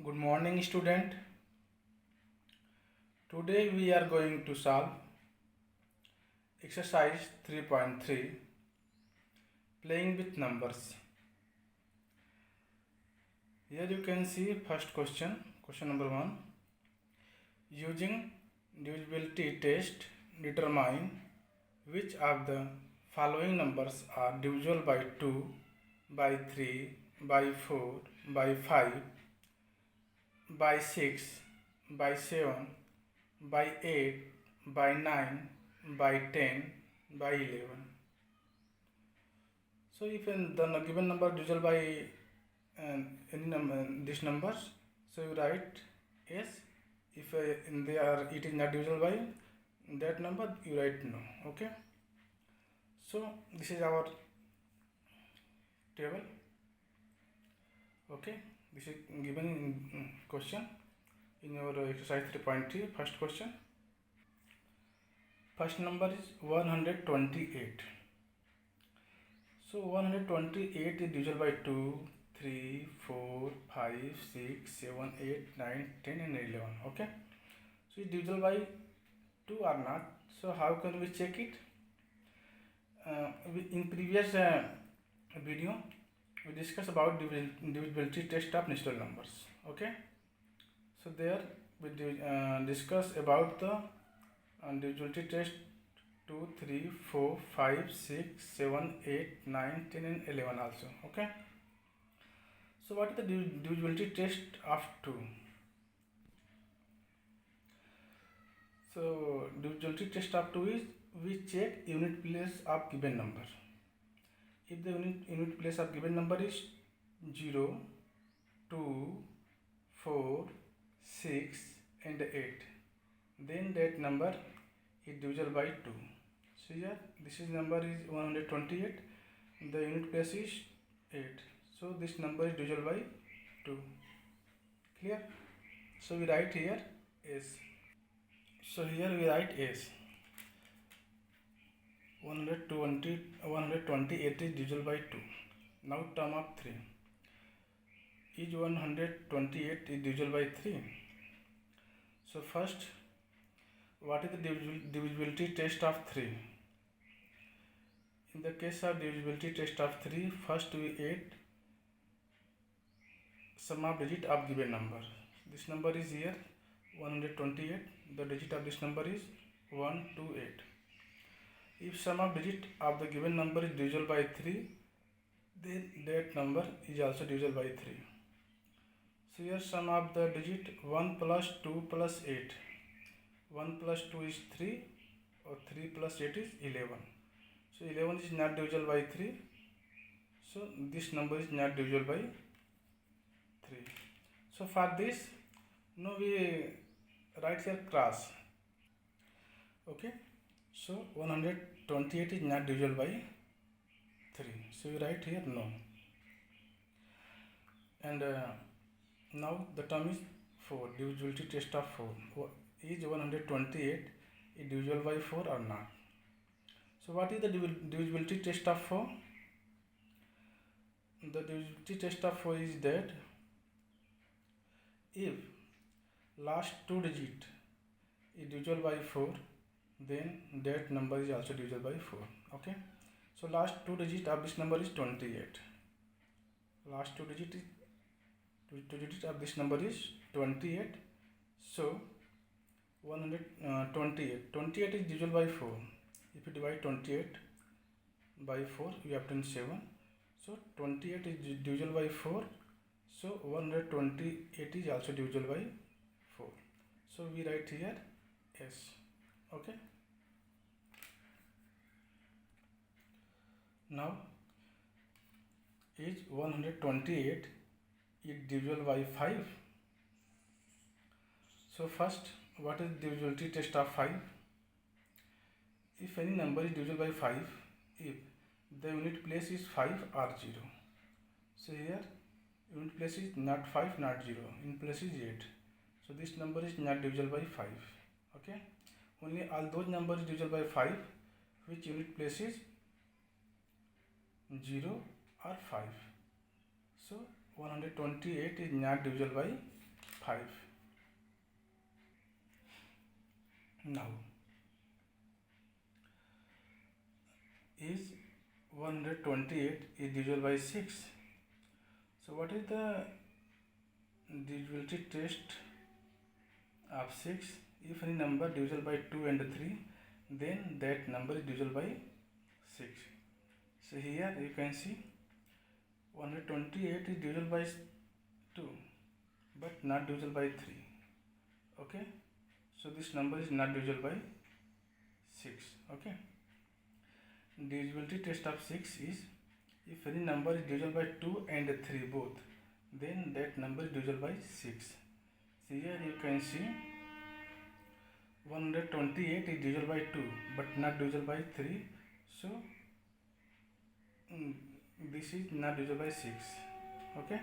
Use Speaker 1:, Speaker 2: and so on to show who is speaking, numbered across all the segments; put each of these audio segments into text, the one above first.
Speaker 1: Good morning, student. Today we are going to solve exercise 3.3 playing with numbers. Here you can see first question number 1. Using divisibility test, determine which of the following numbers are divisible by 2, by 3, by 4, by 5, by 6, by 7, by 8, by 9, by 10, by 11. So if the given number divisible by any number, these numbers, so you write yes. If it is not divisible by that number, you write no. Okay. So this is our table. Okay. This is given in question in your exercise 3.3. First question. First number is 128. So 128 is divisible by 2, 3, 4, 5, 6, 7, 8, 9, 10 and 11. Okay. So it's divisible by 2 or not. So how can we check it? In previous video we discussed about divisibility test of natural numbers. Okay. So there we discuss about the divisibility test 2, 3, 4, 5, 6, 7, 8, 9, 10 and 11 also. Okay. So what is the divisibility test of 2? So divisibility test of 2 is we check unit place of given number. If the unit place of given number is 0, 2, 4, 6 and 8, then that number is divisible by 2. So here this is number is 128, the unit place is 8, so this number is divisible by 2. Clear? So we write here S. So here we write S. 128 is divisible by 2. Now term of 3. Is 128 is divisible by 3? So first, what is the divisibility test of 3? In the case of divisibility test of 3, first we add sum of digit of given number. This number is here 128. The digit of this number is 128. If sum of digit of the given number is divisible by 3, then that number is also divisible by 3. So here sum of the digit 1 plus 2 plus 8. 1 plus 2 is 3 or 3 plus 8 is 11. So 11 is not divisible by 3. So this number is not divisible by 3. So for this, now we write here cross. Okay. So 128 is not divisible by 3. So we write here no. And now the term is 4. Divisibility test of 4. Is 128 is divisible by 4 or not? So what is the divisibility test of 4? The divisibility test of 4 is that if last two digit is divisible by 4, then that number is also divisible by 4. Okay. So last two digit of this number is 28. Last two digit of this number is 28. So 128. 28 is divisible by 4. If you divide 28 by 4, you obtain 7. So 28 is divisible by 4. So 128 is also divisible by 4. So we write here S. Okay. Now is 128 is divisible by 5. So first, what is divisibility test of 5? If any number is divisible by 5, if the unit place is 5 or 0. So here unit place is not 5, not 0. Unit place is 8. So this number is not divisible by 5. Okay. Only all those numbers divisible by 5 which unit place is 0 or 5. So 128 is not divisible by 5. Now is 128 is divisible by 6. So what is the divisibility test of 6? If any number divisible by 2 and 3, then that number is divisible by 6. So here you can see 128 is divisible by 2 but not divisible by 3. Okay, so this number is not divisible by 6. Okay, divisibility test of 6 is if any number is divisible by 2 and 3 both, then that number is divisible by 6. So here you can see 128 is divisible by 2 but not divisible by 3. So this is not divisible by 6. Okay,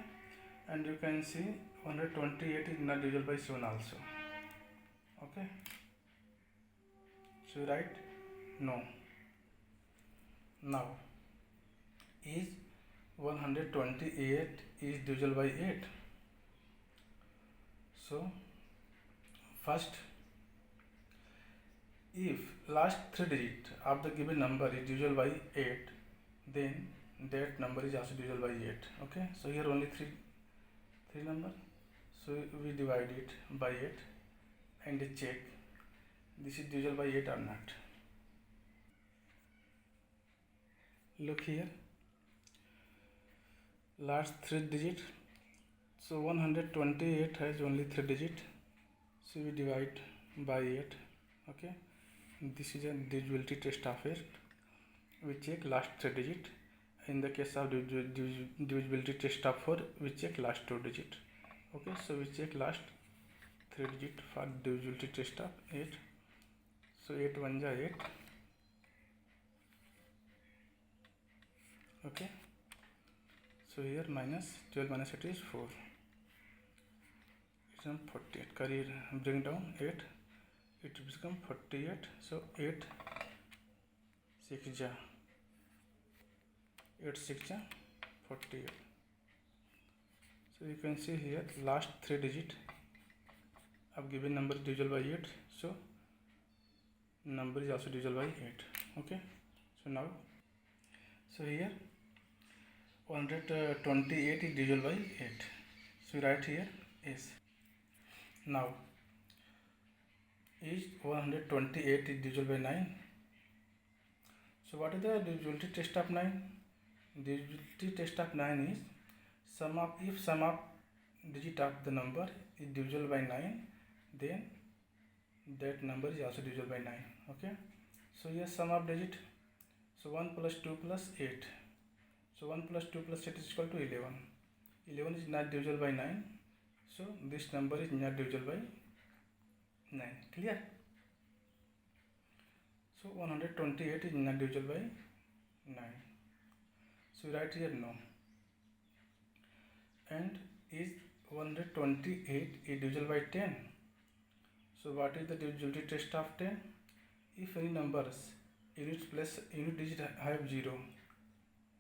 Speaker 1: and you can see 128 is not divisible by 7 also. Okay, so write no. Now is 128 is divisible by 8. So first, if last 3 digit of the given number is divisible by 8, then that number is also divisible by 8. Okay, so here only three number, so we divide it by 8 and check this is divisible by 8 or not. Look here, last 3 digit, so 128 has only 3 digit, so we divide by 8. Okay, this is a divisibility test of 8. We check last 3 digit. In the case of divisibility test of 4, we check last 2 digit. Okay, so we check last 3 digit for divisibility test of 8. So 8 1 ja 8. Okay, so here minus 12 minus 8 is 4. It's 48. Carry bring down 8. It become 48. So 8 6 ja 8 6 ja 48. So you can see here last 3 digit of given number is divisible by 8. So number is also divisible by 8. Okay, so now, so here 128 is divisible by 8. So write here is. Now is 128 is divisible by 9. So what is the divisibility test of 9? Divisibility test of 9 is sum of, if sum of digit of the number is divisible by 9, then that number is also divisible by 9. Okay, so here sum of digit, so 1 plus 2 plus 8. So 1 plus 2 plus 8 is equal to 11. 11 is not divisible by 9, so this number is not divisible by 9. Clear? So 128 is not divisible by 9. So write here no. And is 128 is divisible by 10. So what is the divisibility test of 10? If any numbers unit digit have 0,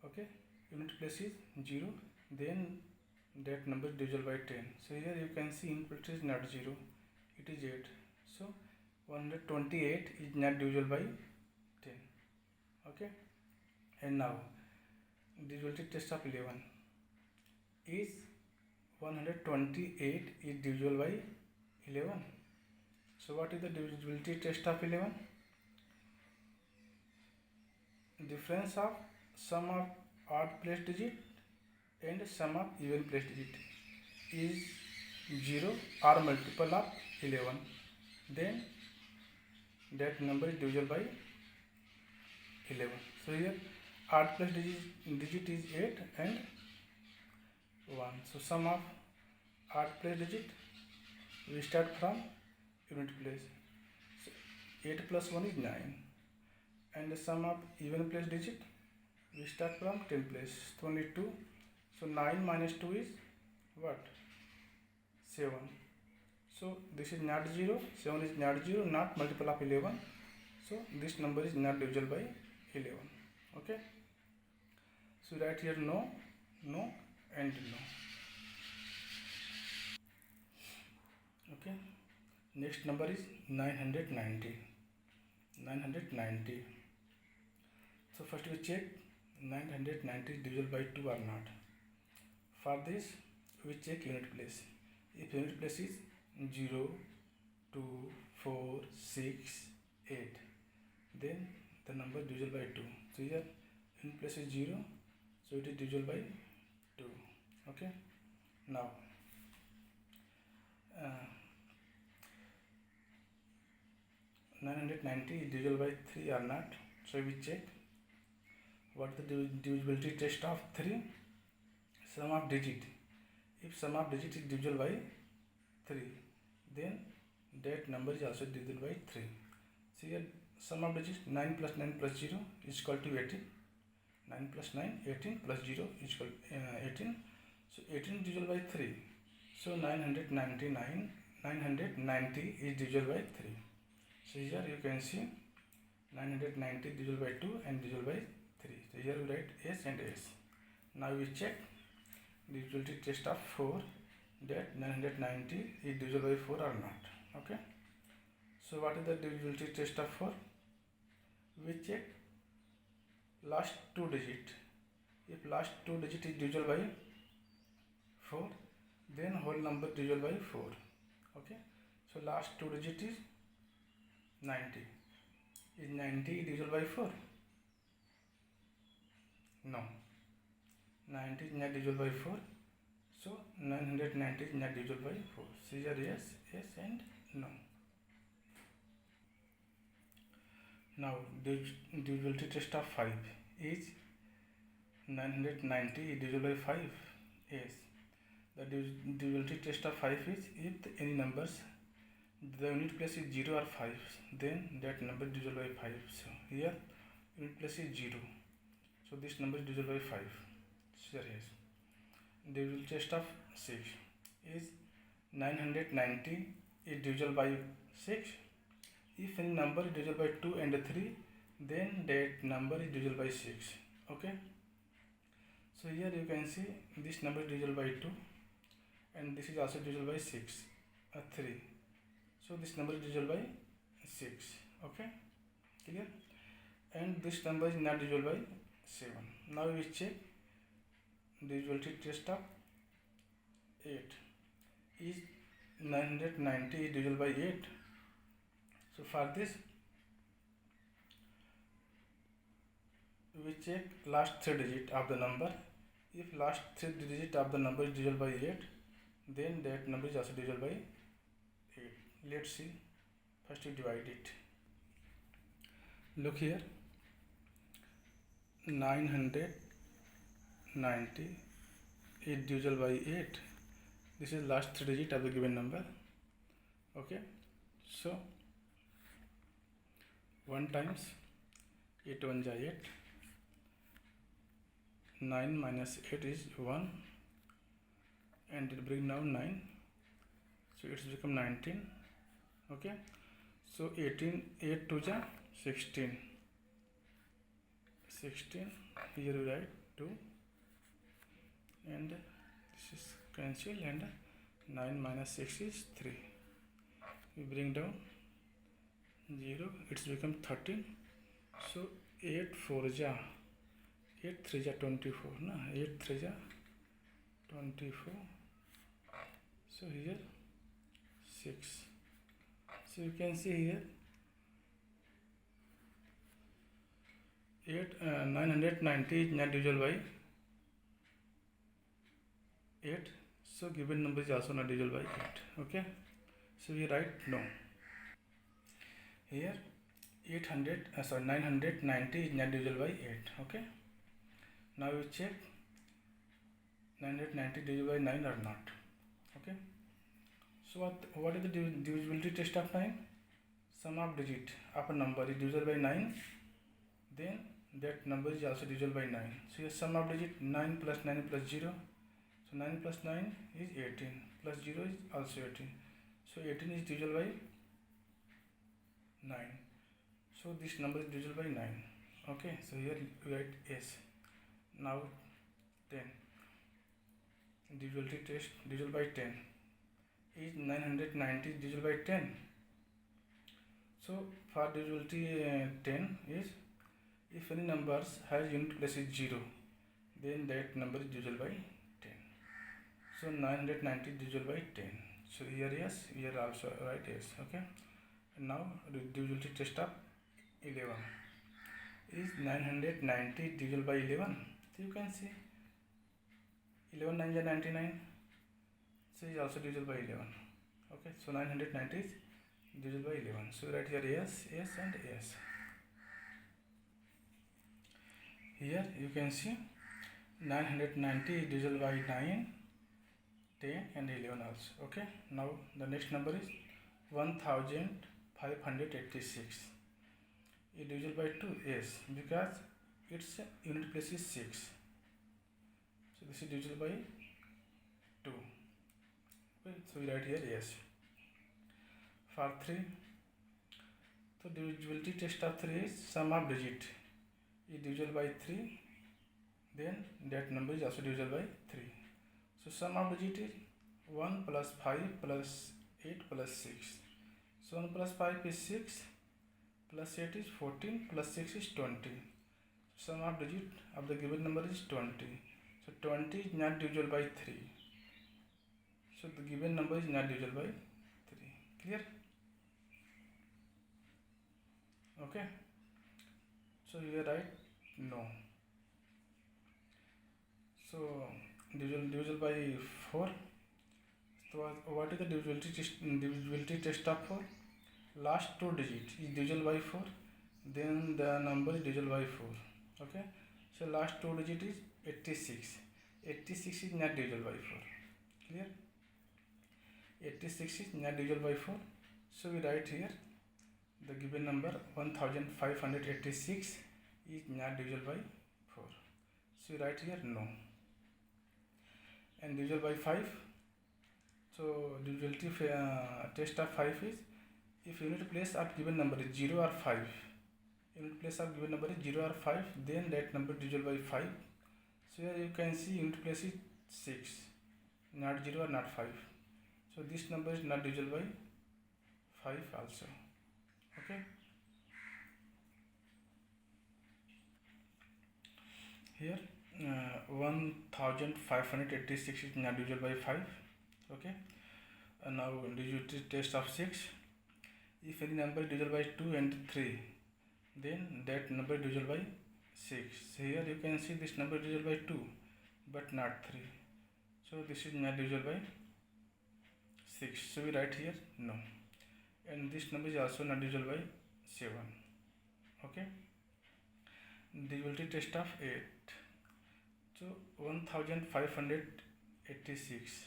Speaker 1: okay, unit place is 0, then that number is divisible by 10. So here you can see unit place is not 0, it is 8. So 128 is not divisible by 10. Okay, and now divisibility test of 11 is 128 is divisible by 11. So what is the divisibility test of 11? Difference of sum of odd place digit and sum of even place digit is 0 or multiple of 11, then that number is divisible by 11. So here odd place digit is 8 and 1. So sum of odd place digit, we start from unit place. So 8 plus 1 is 9, and the sum of even place digit, we start from 10 place. So only 2. So 9 minus 2 is what? 7. So this is not 0. 7 is not 0, not multiple of 11. So this number is not divisible by 11. Okay. So write here no, no, and no. Next number is 990. 990. So first we check 990 is divisible by 2 or not. For this we check unit place. If unit place is 0, 2, 4, 6, 8, then the number divisible by 2. So here unit place is 0, so it is divisible by 2. Okay. Now 990 is divisible by 3 or not. So we check what is the divisibility test of 3. Sum of digit. If sum of digit is divisible by 3, then that number is also divisible by 3. So here sum of digits 9 plus 9 plus 0 is equal to 18. 9 plus 9, 18 plus 0 is equal to 18. So 18 is divisible by 3. So 990 is divisible by 3. So here you can see 990 divisible by 2 and divisible by 3. So here we write S and S. Now we check divisibility test of 4, that 990 is divisible by 4 or not. Okay. So what is the divisibility test of 4? We check last 2 digit. If last 2 digit is divisible by 4, then whole number divisible by 4. Okay. So last 2 digit is 90. Is 90 divisible by 4? No. 90 is not divisible by 4. So 990 is not divisible by 4. So here yes, yes and no. Now divisibility test of 5 is 990 is divisible by 5. Yes. The divisibility test of 5 is if any numbers the unit place is 0 or 5, then that number is divisible by 5. So here unit place is 0. So this number is divisible by 5. So here is divisibility test of 6 is 990 is divisible by 6. If any number is divisible by 2 and 3, then that number is divisible by 6. Okay. So here you can see this number is divisible by 2 and this is also divisible by 6, 3. So this number is divisible by 6. Okay. Clear? And this number is not divisible by 7. Now we check divisibility test of 8. Is 990 is divisible by 8? So for this we check last 3 digit of the number. If last 3 digit of the number is divisible by 8, then that number is also divisible by 8. Let's see. First we divide it. Look here. 990 is divisible by 8. This is last 3 digit of the given number. Okay. So 1 times 8 1 is 8. 9 minus 8 is 1. And it bring down 9. So it's become 19. Okay. So 18, 8 2 is 16. 16. Here we write 2. And this is cancelled and 9 minus 6 is 3. We bring down 0. It's become 13. So 8 4 is 8 3 is 24. No? 8 3 is 24. So here 6. So you can see here 990 is not divisible by 8. So given number is also not divisible by 8. Okay. So we write no. Here 990 is not divisible by 8. Okay. Now we check 990 divisible by 9 or not. Okay. So what is the divisibility test of 9? Sum of digit of a number is divisible by 9, then that number is also divisible by 9. So here sum of digit 9 plus 9 plus 0. So 9 plus 9 is 18 plus 0 is also 18. So 18 is divisible by 9. So this number is divisible by 9. Okay. So here we write S. Now 10. Divisibility test divisible by 10. is 990 divisible by 10. So for divisibility 10 is, if any numbers has unit place is 0, then that number is divisible by 10. So 990 divisible by 10. So here yes, here also right yes. Okay. And now the divisibility test of 11 is 990 divisible by 11. So you can see 11 9 is 99. So is also divisible by 11. Okay. So 990 is divisible by 11. So right here yes, yes and yes. Here you can see 990 is divisible by 9, 10 and 11 also. Okay. Now the next number is 1586. Is divisible by 2? Yes, because its unit place is 6. So this is divisible by 2. Okay. So we write here yes. For 3, so divisibility test of 3 is sum of digit is divisible by 3, then that number is also divisible by 3. So sum of digit is 1 plus 5 plus 8 plus 6. So 1 plus 5 is 6, plus 8 is 14, plus 6 is 20. Sum of digit of the given number is 20. So 20 is not divisible by 3. So the given number is not divisible by 3. Clear? Okay. So here write no. So divisible by 4. So what is the divisibility test of 4? Last 2 digits is divisible by 4, then the number is divisible by 4. Okay. So last 2 digit is 86. 86 is not divisible by 4. Clear? 86 is not divisible by 4. So we write here the given number 1586 is not divisible by 4. So we write here no. And divisible by 5. So divisibility test of 5 is, if unit place of given number is 0 or 5, unit place of given number is 0 or 5, then that number is divisible by 5. So here you can see unit place is 6, not 0 or not 5. So this number is not divisible by 5 also. Okay. Here 1586 is not divisible by 5. Okay. And now divisibility test of 6. If any number is divisible by 2 and 3, then that number is divisible by 6. So here you can see this number is divisible by 2 but not 3. So this is not divisible by 6. So we write here no. And this number is also not divisible by 7. Okay. Divisibility test of 8. So 1586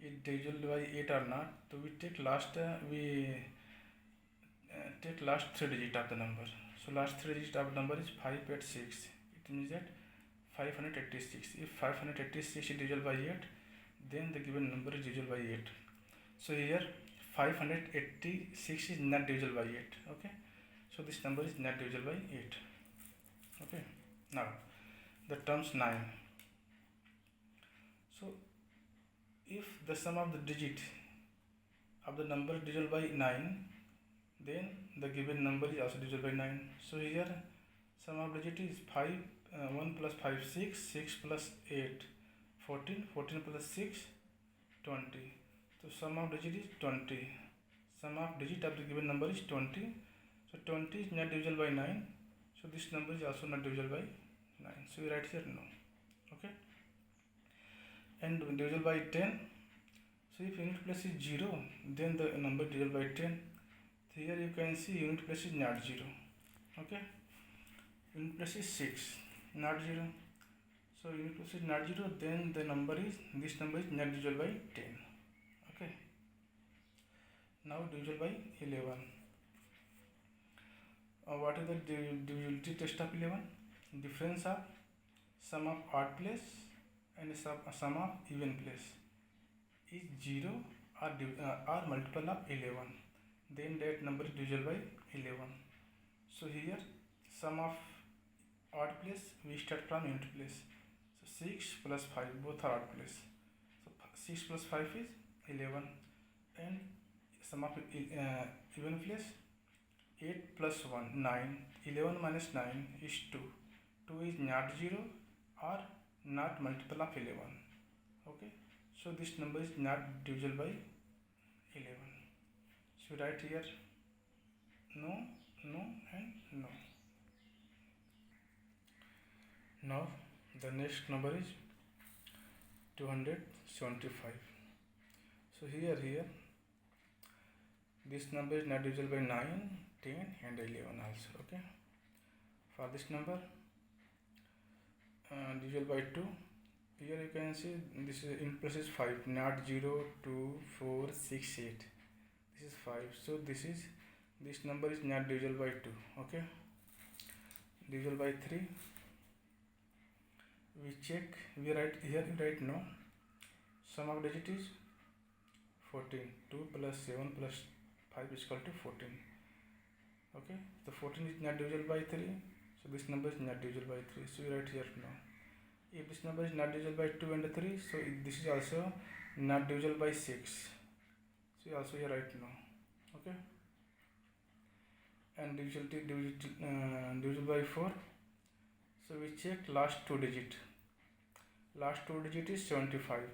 Speaker 1: is divisible by 8 or not. So we take last take last 3 digit of the number. So last 3 digit of the number is 586. It means that 586. If 586 is divisible by 8, then the given number is divisible by 8. So here 586 is not divisible by 8. Okay. So this number is not divisible by 8. Okay. Now the terms 9. So if the sum of the digit of the number is divisible by 9, then the given number is also divisible by 9. So here sum of digit is 1 plus 5 6, 6 plus 8 14, 14 plus 6 20. So sum of digit is 20. Sum of digit of the given number is 20. So 20 is not divisible by 9. So this number is also not divisible by 9. So we write here no. Okay. And divisible by 10. So if unit place is 0, then the number divisible by 10. Here you can see unit place is not 0. Okay. Unit place is 6, not 0. So unit place is not 0, then the number is, this number is not divisible by 10. Okay. Now divisible by 11. What is the divisibility test of 11? Difference of sum of odd place and sum of even place is 0 or multiple of 11. Then that number is divisible by 11. So here sum of odd place, we start from unit place. So 6 plus 5, both are odd place. So 6 plus 5 is 11. and sum of even place. 8 plus 1 9, 11 minus 9 is 2. 2 is not 0 or not multiple of 11. Okay, so this number is not divisible by 11. So write here no, no and no. Now the next number is 275. So here this number is not divisible by 9, 10 and 11 also. Okay, for this number divisible by 2. Here you can see this is in place is 5, not 0, 2, 4, 6, 8. This is 5. So this number is not divisible by 2. Okay, divisible by 3. We check. We write here. We write no. Sum of digit is 14. 2 plus 7 plus 5 is equal to 14. Okay, the 14 is not divisible by 3. So this number is not divisible by 3. So we write here no. If this number is not divisible by 2 and 3, so this is also not divisible by 6. So you also here write no. Okay, and divisible by 4. So we check last two digit. Last two digit is 75.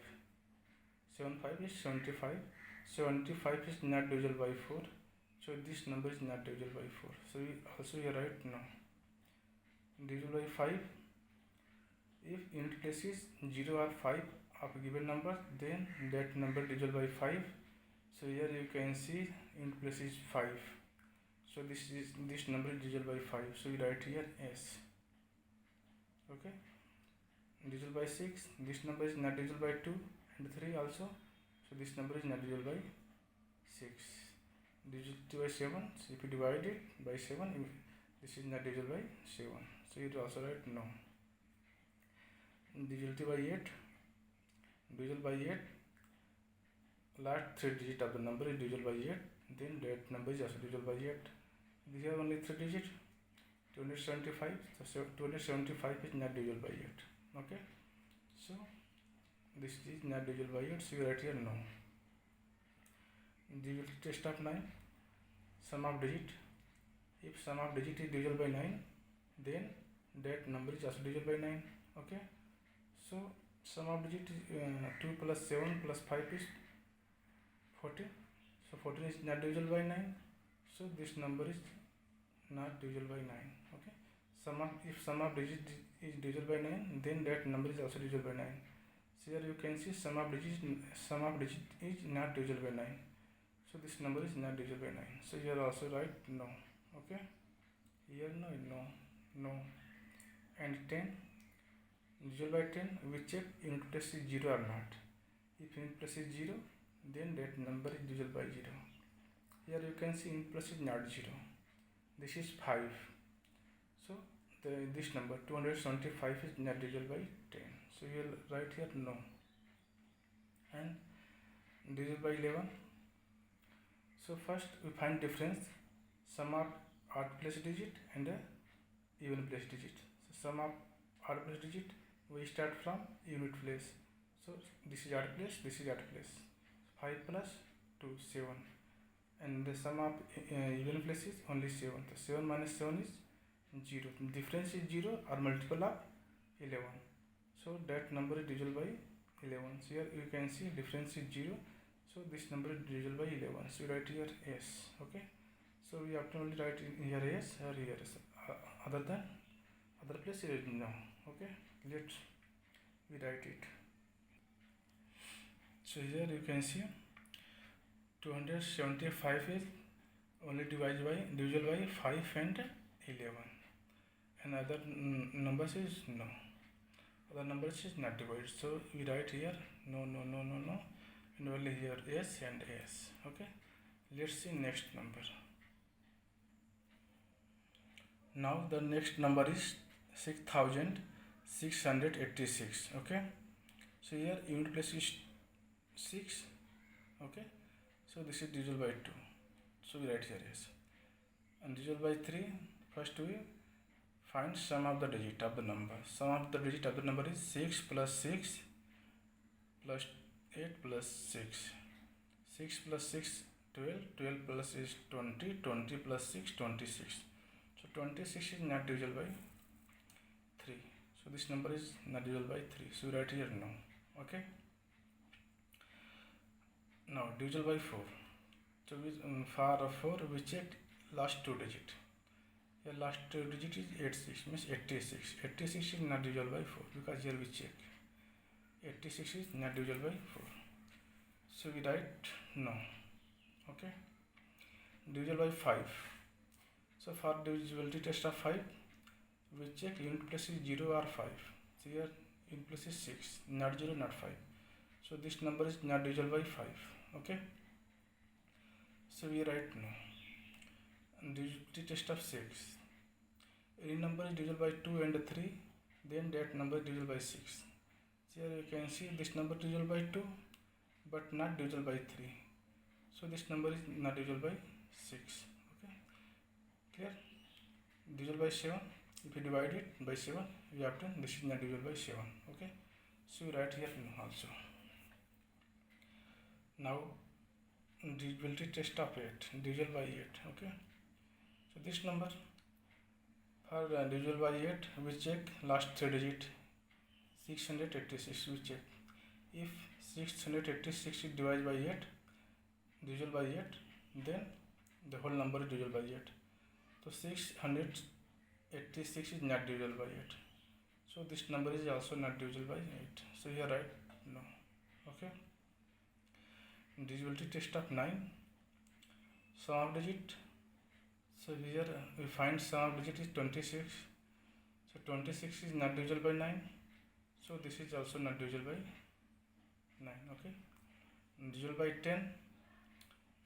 Speaker 1: 75 is 75. 75 is not divisible by 4. So this number is not divisible by 4. So we also here write no. Divisible by 5. If unit place is 0 or 5 of a given number, then that number divisible by 5. So here you can see unit place is 5. So this number is divisible by 5. So we write here S. Okay, divisible by 6. This number is not divisible by 2 and 3 also. So this number is not divisible by 6. Divisible by 7. So if you divide it by 7, this is not divisible by 7. So you also write no. Divisible by 8. Divisible by 8. Last three digit of the number is divisible by 8. Then that number is also divisible by 8. These are only three digits. 275. So 275 is not divisible by 8. Okay, so this is not divisible by 8. So you write here no. Divisibility test of 9. Sum of digit. If sum of digit is divisible by 9, then that number is also divisible by 9. Okay, so sum of digit is 2 plus 7 plus 5 is 14. So 14 is not divisible by 9. So this number is not divisible by 9. Okay, if sum of digit is divisible by 9, then that number is also divisible by 9. So here you can see sum of digit is not divisible by 9. So this number is not divisible by 9. So here also write no. Okay, here no, and 10 divisible by 10. We check unit place is 0 or not. If unit place is 0, then that number is divisible by 0. Here you can see unit place is not 0. This is 5. So this number 275 is not divisible by 10. So you will write here no. And divisible by 11. So first we find difference. Sum of odd place digit and even place digit. So sum of odd place digit, we start from unit place. So this is odd place, this is odd place. 5 plus 2, 7. And the sum of even place is only 7. So 7 minus 7 is 0. Difference is 0 or multiple of 11. So that number is divisible by 11. So here you can see difference is 0. So this number is divisible by 11. So we write here S. Okay. So we have to only write in here S or here S. Other than other place is no. Okay. Let's we write it. So here you can see 275 is only divisible by 5 and 11. And other numbers is no. Other numbers is not divided. So we write here no, and only here S and S. Okay. Let's see next number. Now the next number is 6686. Okay. So here unit place is 6. Okay. So this is divisible by 2. So we write here S. And divisible by 3. First we find sum of the digit of the number. Sum of the digit of the number is 6 plus 6 plus 8 plus 6. 6 plus 6 12, 12 plus is 20, 20 plus 6 26. So 26 is not divisible by 3. So this number is not divisible by 3. So write here no. Okay. Now divisible by 4. So for 4 we check last two digit. Here last two digit is 86, means 86. 86 is not divisible by 4 because here we check 86 is not divisible by 4. So we write no. Okay. Divisible by 5. So for divisibility test of 5 we check unit place is 0 or 5. So here unit place is 6, not 0, not 5. So this number is not divisible by 5. Okay. So we write no. Divisibility test of 6. Any number is divisible by 2 and 3, then that number is divisible by 6. So here you can see this number is divisible by 2 but not divisible by 3. So this number is not divisible by 6. Okay. Clear? Divisible by 7. If you divide it by 7, you have to this is not divisible by 7. Okay. So you write here no also. Now divisibility test of 8, divisible by 8. Okay. So this number for divisible by 8 we check last three digit 686 we check. If 686 is divided by 8, divisible by 8, then the whole number is divisible by 8. So 686 is not divisible by 8. So this number is also not divisible by 8. So here write no. Okay. Divisibility test of 9. Sum of digit. So here we find sum of digit is 26. So 26 is not divisible by 9. So this is also not divisible by 9. Okay. Divisible by 10.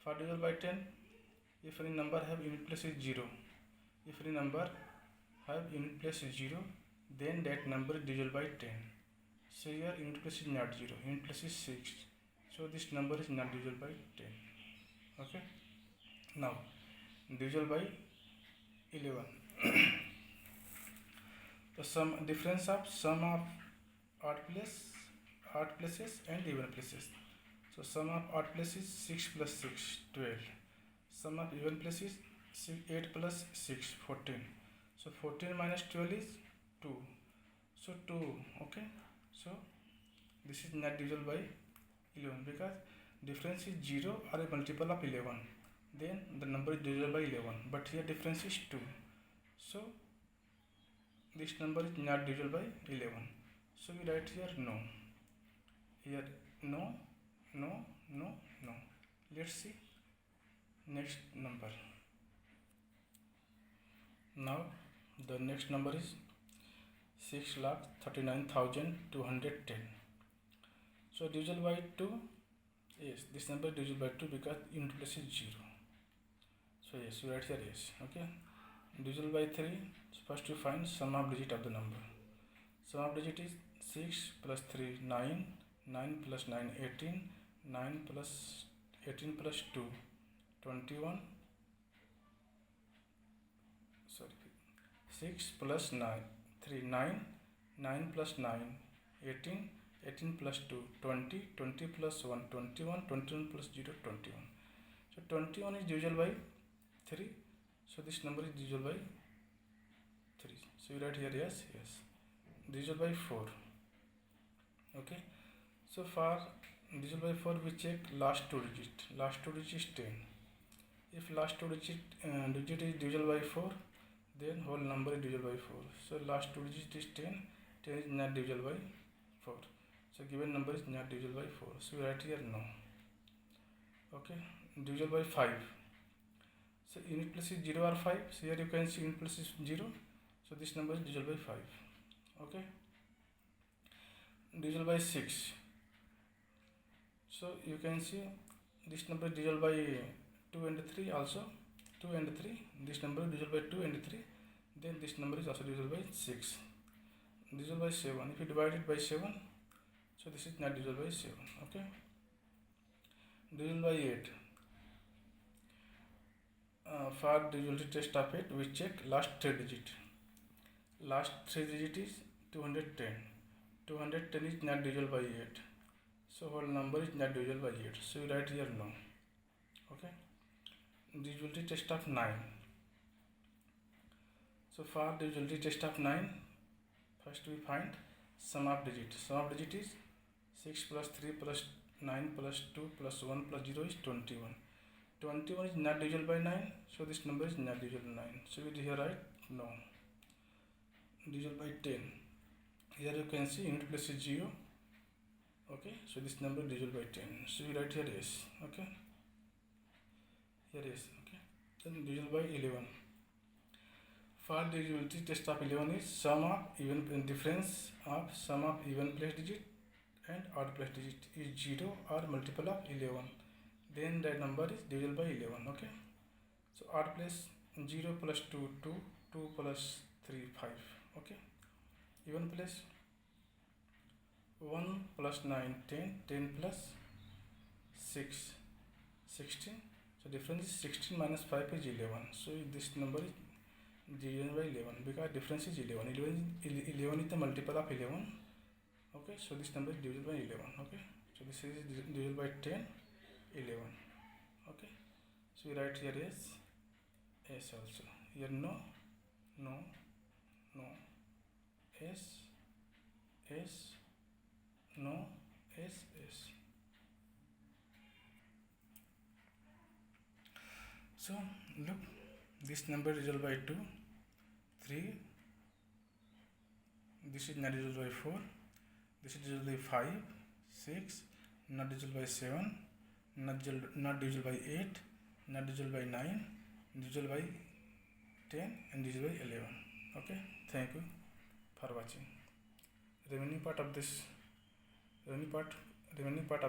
Speaker 1: For divisible by 10, if any number have unit place is 0. If any number have unit place is 0, then that number is divisible by 10. So here unit place is not 0, unit place is 6. So this number is not divisible by 10. Okay. Now divisible by 11. The sum difference of sum of odd places and even places. So sum of odd places 6 plus 6 12. Sum of even places 8 plus 6 14. So 14 minus 12 is 2. So 2. Okay. So this is not divisible by 11 because difference is 0 or a multiple of 11. Then the number is divisible by 11. But here difference is 2. So this number is not divisible by 11. So we write here no. Here no, no, no, no. Let's see next number. Now the next number is 6,39,210. So divisible by 2. Yes, this number is divisible by 2 because unit place is 0. So yes, you write here yes. Okay. Divisible by 3. So first you find sum of digit of the number. Sum of digit is 6 plus 3 9, 9 plus 9 18, 9 plus 18 plus 2 21. Sorry, 6 plus 9 3 9, 9 plus 9 18, 18 plus 2 20, 20 plus 1 21, 21 plus 0 21. So 21 is divisible by 3. So this number is divisible by 3. So you write here yes, yes. Divisible by 4. Okay. So for divisible by 4 we check last two digit. Last two digit is 10. If last two digit is divisible by 4, then whole number is divisible by 4. So last two digit is 10. 10 is not divisible by 4. So given number is not divisible by 4. So we write here no. Okay. Divisible by 5. So unit place is 0 or 5. So here you can see unit place is 0. So this number is divisible by 5. Okay. Divisible by 6. So you can see this number is divisible by 2 and 3 also. 2 and 3. This number is divisible by 2 and 3. Then this number is also divisible by 6. Divisible by 7. If you divide it by 7, so this is not divisible by 7. Okay. Divisible by 8. For divisibility test of 8, we check last 3 digit. Last 3 digit is 210. 210 is not divisible by 8. So whole number is not divisible by 8. So we write here no. Okay. Divisibility test of 9. So for divisibility test of 9, first we find sum of digit. Sum of digit is 6 plus 3 plus 9 plus 2 plus 1 plus 0 is 21. 21 is not divisible by 9, so this number is not divisible by 9. So we here write no. Divisible by 10. Here you can see unit place is 0. Okay, so this number is divisible by 10. So we write here yes. Okay, here yes. Okay, then divisible by 11. For divisibility test of 11 is sum of even difference of sum of even place digit and odd place digit is 0 or multiple of 11. Then that number is divisible by 11. Okay, so odd place 0 plus 2 2, 2 plus 3 5. Okay, even place 1 plus 9 10, 10 plus 6 16. So difference is 16 minus 5 is 11. So this number is divided by 11 because difference is 11. 11 is the multiple of 11. Okay, so this number is divisible by 11. Okay, so this is divisible by 10, 11. Okay, so we write here yes, yes also. Here no, no, no, yes, yes, no, yes, yes. So look, this number is divisible by 2, 3. This is not divisible by 4. This is divisible by 5, 6. Not divisible by 7. Not divisible by 8. Not divisible by 9. Divisible by 10 and divisible by 11. Okay. Thank you for watching. Remaining part of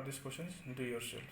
Speaker 1: this question is do yourself.